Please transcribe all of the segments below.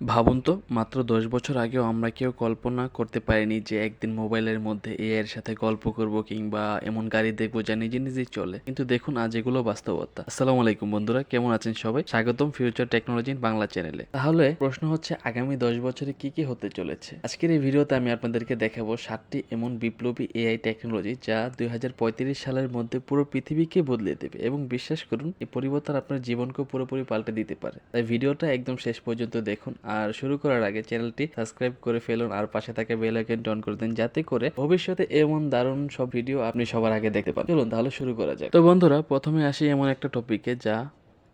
ভাবুন তো, মাত্র ১০ বছর আগেও আমরা কেউ কল্পনা করতে পারিনি যে একদিন মোবাইলের মধ্যে এআই এর সাথে গল্প করব কিংবা এমন গাড়ি দেখবো যা নিজে নিজেই চলে। কিন্তু দেখুন আজ এগুলো বাস্তবতা। আসসালামু আলাইকুম বন্ধুরা, কেমন আছেন সবাই? স্বাগতম ফিউচার টেকনোলজি ইন বাংলা চ্যানেলে। তাহলে প্রশ্ন হচ্ছে, আগামী ১০ বছরে কি কি হতে চলেছে? আজকের এই ভিডিওতে আমি আপনাদেরকে দেখাবো ৭টি এমন বিপ্লবী এআই টেকনোলজি যা ২০৩৫ সালের মধ্যে পুরো পৃথিবীকে বদলে দেবে, এবং বিশ্বাস করুন এই পরিবর্তন আপনার জীবনকে পুরোপুরি পাল্টে দিতে পারে। তাই ভিডিওটা একদম শেষ পর্যন্ত দেখুন, আর শুরু করার আগে চ্যানেলটি সাবস্ক্রাইব করে ফেলুন আর পাশে থাকা বেল আইকনটি অন করে দিন, যাতে করে ভবিষ্যতে এমন দারুণ সব ভিডিও আপনি সবার আগে দেখতে পান। চলুন তাহলে শুরু করা যাক। তো বন্ধুরা, প্রথমে আসি এমন একটা টপিকে যা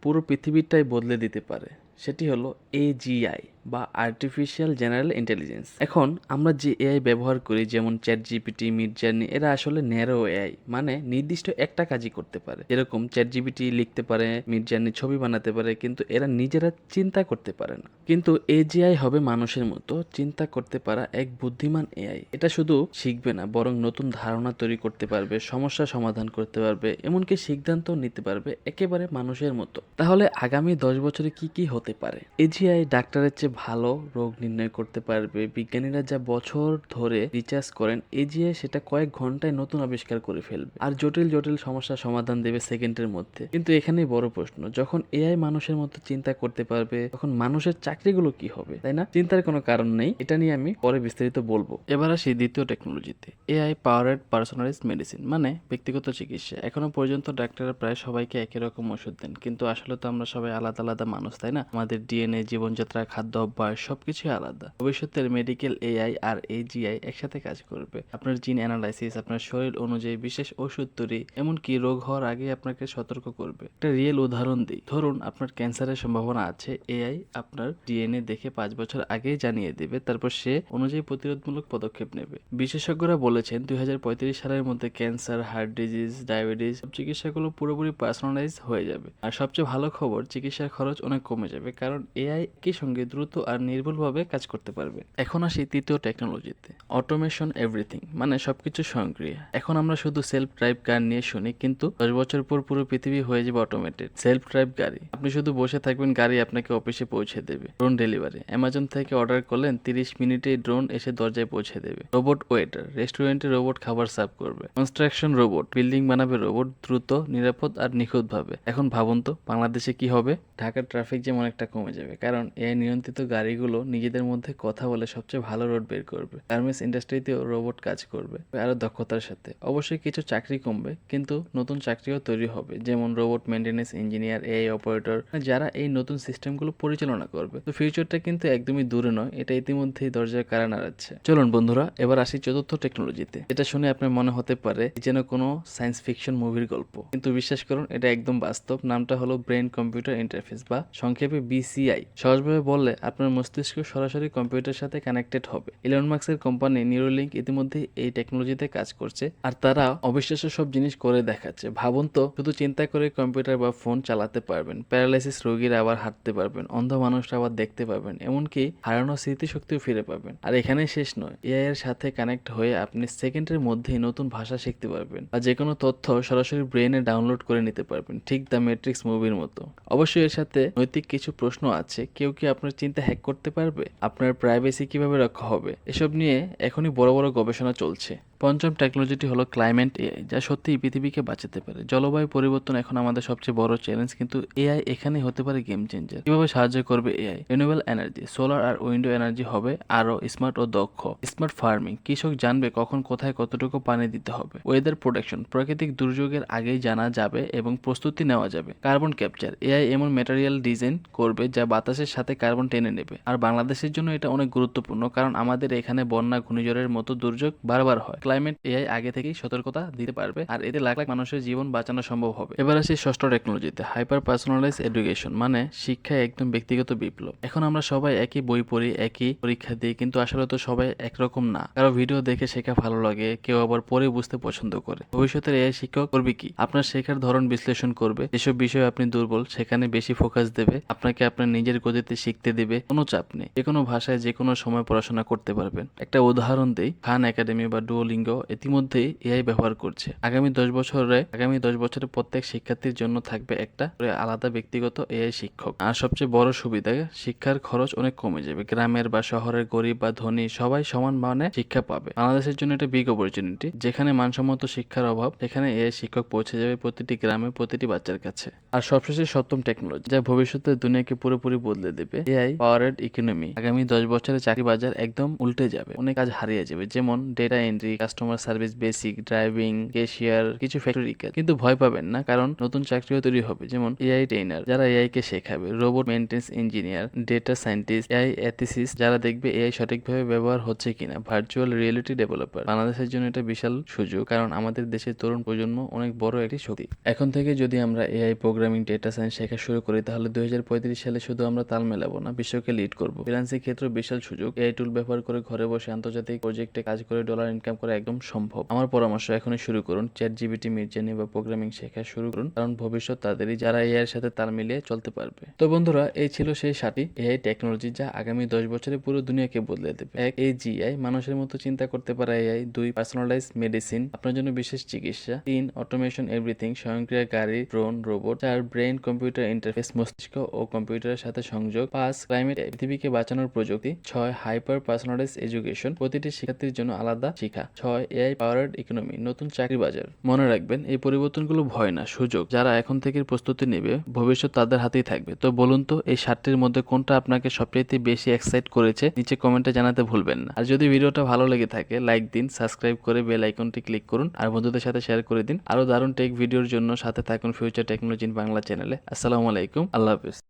পুরো পৃথিবীটাই বদলে দিতে পারে। সেটি হলো এজিআই বা আর্টিফিশিয়াল জেনারেল ইন্টেলিজেন্স। এখন আমরা যে এআই ব্যবহার করি, যেমন চ্যাট জিপিটি, মিডজার্নি, এরা আসলে ন্যারো এআই, মানে নির্দিষ্ট একটা কাজই করতে পারে। যেরকম চ্যাট জিপিটি লিখতে পারে, মিডজার্নি ছবি বানাতে পারে, কিন্তু এরা নিজেরা চিন্তা করতে পারে না। কিন্তু এজিআই হবে মানুষের মতো চিন্তা করতে পারা এক বুদ্ধিমান এআই। এটা শুধু শিখবে না, বরং নতুন ধারণা তৈরি করতে পারবে, সমস্যা সমাধান করতে পারবে, এমনকি সিদ্ধান্ত নিতে পারবে একেবারে মানুষের মতো। তাহলে আগামী ১০ বছরে কি কি হতে পারে? এজিআই ডাক্তারের চেয়ে ভালো রোগ নির্ণয় করতে পারবে। বিজ্ঞানীরা যা বছর ধরে রিসার্চ করেন, এজিআই সেটা কয়েক ঘন্টায় নতুন আবিষ্কার করে ফেলবে, আর জটিল জটিল সমস্যার সমাধান দেবে সেকেন্ডের মধ্যে। কিন্তু এখানেই বড় প্রশ্ন, যখন এআই মানুষের মতো চিন্তা করতে পারবে, তখন মানুষের চাকরিগুলো কি হবে, তাই না? চিন্তার কোনো কারণ নেই, এটা নিয়ে আমি পরে বিস্তারিত বলবো। এবার আসি দ্বিতীয় টেকনোলজিতে, এআই পাওয়ারেড পার্সোনালাইজড মেডিসিন, মানে ব্যক্তিগত চিকিৎসা। এখনো পর্যন্ত ডাক্তাররা প্রায় সবাইকে একই রকম ওষুধ দেন, কিন্তু আসলে তো আমরা সবাই আলাদা আলাদা মানুষ, তাই না? আমাদের ডিএনএ, জীবনযাত্রা, খাদ্য অভ্যাস সবকিছুই আলাদা। ভবিষ্যতের মেডিকেল এআই আর এজিআই একসাথে কাজ করবে। আপনার জিন অ্যানালাইসিস, আপনার শরীর অনুযায়ী বিশেষ ওষুধ তৈরি, এমনকি রোগ হওয়ার আগে আপনাকে সতর্ক করবে। একটা রিয়েল উদাহরণ দিই, ধরুন আপনার ক্যান্সারের সম্ভাবনা আছে, এআই আপনার ডিএনএ দেখে ৫ বছর আগেই জানিয়ে দেবে, তারপর সে অনুযায়ী প্রতিরোধমূলক পদক্ষেপ নেবে। বিশেষজ্ঞরা বলেছেন ২০৩৫ সালের মধ্যে ক্যান্সার, হার্ট ডিজিজ, ডায়াবেটিস সব চিকিৎসাগুলো পুরোপুরি পার্সোনালাইজ হয়ে যাবে। আর সবচেয়ে ভালো খবর, চিকিৎসার খরচ অনেক কমে যাবে, কারণ এআই একই সঙ্গে দ্রুত আর নির্ভুলভাবে কাজ করতে পারবে। এখন আসি তৃতীয় টেকনোলজিতে, অটোমেশন এভরিথিং, মানে সবকিছু স্বয়ংক্রিয়। এখন আমরা শুধু সেলফ ড্রাইভ কার নিয়ে শুনি, কিন্তু ১০ বছর পর পুরো পৃথিবী হয়ে যাবে অটোমেটেড। সেলফ ড্রাইভ গাড়ি, আপনি শুধু বসে থাকবেন, গাড়ি আপনাকে অফিসে পৌঁছে দেবে। ড্রোন ডেলিভারি, অ্যামাজন থেকে অর্ডার করলেন, ৩০ মিনিটেই ড্রোন এসে দরজায় পৌঁছে দেবে। রোবট ওয়েটার, রেস্টুরেন্টে রোবট খাবার সার্ভ করবে। কনস্ট্রাকশন রোবট, বিল্ডিং বানাবে রোবট, দ্রুত, নিরাপদ আর নিখুঁতভাবে। এখন ভাবুন তো বাংলাদেশে কি হবে? ঢাকার ট্রাফিক জ্যাম অনেকটা কমে যাবে, কারণ এআই নিয়ন্ত্রিত গাড়িগুলো নিজেদের মধ্যে কথা বলে সবচেয়ে ভালো রোড বের করবে। গার্মেন্টস ইন্ডাস্ট্রিতেও রোবট কাজ করবে, আরো দক্ষতার সাথে। অবশ্যই কিছু চাকরি কমবে, কিন্তু নতুন চাকরিও তৈরি হবে, যেমন robot maintenance engineer, AI operator, যারা এই নতুন সিস্টেমগুলো পরিচালনা করবে। তো ফিউচারটা কিন্তু একদমই দূরে নয়, এটা ইতিমধ্যেই দরজায় কারা নাড়াচ্ছে। চলুন বন্ধুরা, এবার আসি চতুর্থ টেকনোলজিতে। এটা শুনে আপনার মনে হতে পারে যেন কোনো সায়েন্স ফিকশন মুভির গল্প, কিন্তু বিশ্বাস করুন এটা একদম বাস্তব। নামটা হলো ব্রেন কম্পিউটার ইন্টারফেস, বা সংক্ষেপে বিসিআই। সহজভাবে বললে, আপনার মস্তিষ্ক সরাসরি কম্পিউটারের সাথে কানেক্টেড হবে। ইলন মাস্কের কোম্পানি নিউরোলিঙ্ক ইতিমধ্যে এই টেকনোলজিতে কাজ করছে, আর তারা অবিশ্বাস্য সব জিনিস করে দেখাচ্ছে। ভাবুন তো, শুধু চিন্তা করে কম্পিউটার বা ফোন চালাতে পারবেন, প্যারালাইসিস রোগীরা আবার হাঁটতে পারবেন, অন্ধ মানুষরা আবার দেখতে পাবেন, এমনকি হারানো স্মৃতিশক্তিও ফিরে পাবেন। আর এখানেই শেষ নয়, এআই এর সাথে কানেক্ট হয়ে আপনি সেকেন্ডের মধ্যেই নতুন ভাষা শিখতে পারবেন, আর যে কোনো তথ্য সরাসরি ব্রেনে ডাউনলোড করে নিতে পারবেন, ঠিক দ্য ম্যাট্রিক্স মুভির মতো। অবশ্যই এর সাথে নৈতিক কিছু প্রশ্ন আছে। কেউ কি আপনার চিন্তা হ্যাক করতে পারবে? আপনার প্রাইভেসি কিভাবে রক্ষা হবে? এসব নিয়ে এখনই বড় বড় গবেষণা চলছে। পঞ্চম টেকনোলজিটি হলো ক্লাইমেট এআই, যা সত্যিই পৃথিবীকে বাঁচাতে পারে। জলবায়ু পরিবর্তন এখন আমাদের সবচেয়ে বড় চ্যালেঞ্জ, কিন্তু এআই এখানে হতে পারে গেম চেঞ্জার। কিভাবে সাহায্য করবে এআই? রিনিউয়েবল এনার্জি, সোলার আর উইন্ডো এনার্জি হবে আরো স্মার্ট ও দক্ষ। স্মার্ট ফার্মিং, কৃষক জানবে কখন কোথায় কতটুকু পানি দিতে হবে। ওয়েদার প্রোটেকশন, প্রাকৃতিক দুর্যোগের আগেই জানা যাবে এবং প্রস্তুতি নেওয়া যাবে। কার্বন ক্যাপচার, এআই এমন ম্যাটেরিয়াল ডিজাইন করবে যা বাতাসের সাথে কার্বন টেনে নেবে। আর বাংলাদেশের জন্য এটা অনেক গুরুত্বপূর্ণ, কারণ আমাদের এখানে বন্যা, ঘূর্ণিঝড়ের মতো দুর্যোগ বারবার হয়। ক্লাইমেট এআই আগে থেকেই সতর্কতা দিতে পারবে, আর এতে লাখ লাখ মানুষের জীবন বাঁচানো সম্ভব হবে। এবার আসি ষষ্ঠ টেকনোলজিতে, হাইপার পার্সোনালাইজ এডুকেশন, মানে শিক্ষায় একদম ব্যক্তিগত বিপ্লব। এখন আমরা সবাই একই বই পড়ি, একই পরীক্ষা দিই, কিন্তু আসলে তো সবাই একরকম না। কারো ভিডিও দেখে শেখা ভালো লাগে, কেউ আবার পড়ে বুঝতে পছন্দ করে। ভবিষ্যতের এআই শিক্ষক করবে কি? আপনার শেখার ধরন বিশ্লেষণ করবে, যেসব বিষয়ে আপনি দুর্বল সেখানে বেশি ফোকাস দেবে, আপনাকে আপনার নিজের গতিতে শিখতে দেবে, কোনো চাপ নেই। যে কোনো ভাষায় যে কোনো সময় পড়াশোনা করতে পারবেন। একটা উদাহরণ দেই, খান একাডেমি বা ডুওলিঙ্গো বিল্ডিং ও ইতিমধ্যেই এআই ব্যবহার করছে। আগামী 10 বছরে প্রত্যেক শিক্ষার্থীর জন্য থাকবে একটা করে আলাদা ব্যক্তিগত এআই শিক্ষক। আর সবচেয়ে বড় সুবিধা, শিক্ষার খরচ অনেক কমে যাবে। গ্রামের বা শহরের গরিব বা ধনী সবাই সমান মানে শিক্ষা পাবে। বাংলাদেশের জন্য এটা বিগ অপরচুনিটি। যেখানে মানসম্মত শিক্ষার অভাব, সেখানে এআই শিক্ষক পৌঁছে যাবে প্রতিটি গ্রামে, প্রতিটি বাচ্চার কাছে। আর সবশেষে সপ্তম টেকনোলজি, যা ভবিষ্যতের দুনিয়াকে পুরোপুরি বদলে দেবে। AI powered economy. আগামী 10 বছরে চাকরি বাজার একদম উল্টে যাবে। অনেক কাজ হারিয়ে যাবে, যেমন data entry, customer service, basic, driving, cashier, কিছু ফ্যাক্টরি কাজ। কিন্তু ভয় পাবেন না, কারণ নতুন চাকরিও তৈরি হবে, যেমন এআই ট্রেনার, যারা এআই কে শেখাবে, robot maintenance engineer, data scientist, AI ethicist, যারা দেখবে এআই সঠিকভাবে ব্যবহার হচ্ছে কিনা, ভার্চুয়াল রিয়েলিটি ডেভেলপার। বাংলাদেশের জন্য এটা বিশাল সুযোগ, কারণ আমাদের দেশের তরুণ প্রজন্ম অনেক বড় একটি শক্তি। এখন থেকে যদি আমরা এআই, প্রোগ্রামিং, ডেটা সায়েন্স শেখা শুরু করি, তাহলে 2035 সালে শুধু আমরা তাল মেলাবো না, বিশ্বকে লিড করব। ফ্রিল্যান্সিং ক্ষেত্রে বিশাল সুযোগ। এআই টুল ব্যবহার করে ঘরে বসে আন্তর্জাতিক প্রজেক্টে কাজ করে ডলার ইনকাম করা একদম সম্ভব। আমার পরামর্শ, এখনই শুরু করুন। চ্যাটজিপিটি, মিডজর্নি বা প্রোগ্রামিং শেখা শুরু করুন, কারণ ভবিষ্যৎ তাদেরই যারা এআই এর সাথে তাল মিলিয়ে চলতে পারবে। তো বন্ধুরা, এই ছিল সেই 7টি এআই টেকনোলজি যা আগামী 10 বছরে পুরো দুনিয়াকে বদলে দেবে। 1. এজিআই, মানুষের মতো চিন্তা করতে পারা এআই। 2. পার্সোনালাইজ মেডিসিন, আপনার জন্য বিশেষ চিকিৎসা। 3. অটোমেশন এভরিথিং, স্বয়ংক্রিয় গাড়ি, drone, robot. 4. Brain computer interface, মস্তিষ্ক ও কম্পিউটারের সাথে সংযোগ। 5. ক্লাইমেট, পৃথিবীকে বাঁচানোর প্রযুক্তি। 6. হাইপার পার্সোনালাইজ এডুকেশন, প্রতিটি শিক্ষার্থীর জন্য আলাদা শিক্ষা। 6. এআই পাওয়ার্ড ইকোনমি, নতুন চাকরি বাজার। মনে রাখবেন, এই পরিবর্তনগুলো ভয় না, সুযোগ। যারা এখন থেকে প্রস্তুতি নেবে, ভবিষ্যৎ তাদের হাতেই থাকবে। তো বলুন তো, এই 7টির মধ্যে কোনটা আপনাকে সবচেয়ে বেশি এক্সাইট করেছে? নিচে কমেন্টে জানাতে ভুলবেন না। আর যদি ভিডিওটা ভালো লেগে থাকে, লাইক দিন, সাবস্ক্রাইব করে বেল আইকনটি ক্লিক করুন, আর বন্ধুদের সাথে শেয়ার করে দিন। আরো দারুণ টেক ভিডিওর জন্য সাথে থাকুন ফিউচার টেকনোলজি ইন বাংলা চ্যানেলে। আসসালামু আলাইকুম, আল্লাহ হাফেজ।